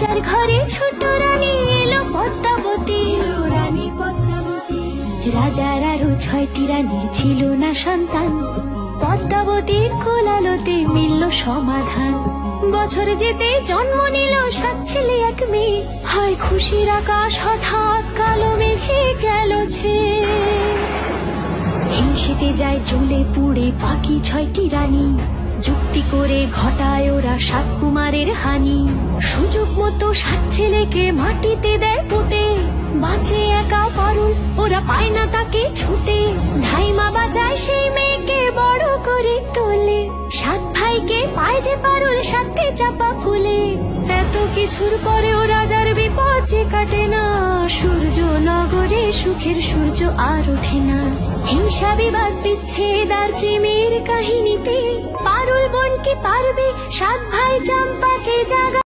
রাজার ঘরে ছোট রানী এলো পদ্মাবতী, রানী পদ্মাবতী। রাজার আরো 6টি রানীর ছিল না সন্তান, পদ্মাবতীর কোলালোতে মিলল সমাধান। বছর যেতে জন্ম নিল 7 ছেলে 1 মেয়ে, হয় খুশির আকাশ হঠাৎ কালো মেঘে গেল ছেয়ে। হিংসেতে যায় জ্বলে পুড়ে বাকি 6টি রানী, যুক্তি করে ঘটায় ওরা 7 কুমারের হানি। সুযোগ মতো 7 ছেলেকে মাটিতে দেয় পুঁতে, বাঁচে একা পারুল, ওরা পায় না তাকে ছুতে। ধাইমা বাজায় সেই মেয়েকে বড় করে তোলে, 7 ভাইকে পায় যে পারুল 7টে চাপা ফুলে। এত কিছুর পরেও রাজার বিপদ যে কাটে না, সূর্য নগরে সুখের সূর্য আর ওঠে না। হিংসা বিবাদ বিচ্ছেদ আর প্রেমের কাহিনীতে পারুল বোন কি পারবে 7 ভাই চম্পাকে জাগা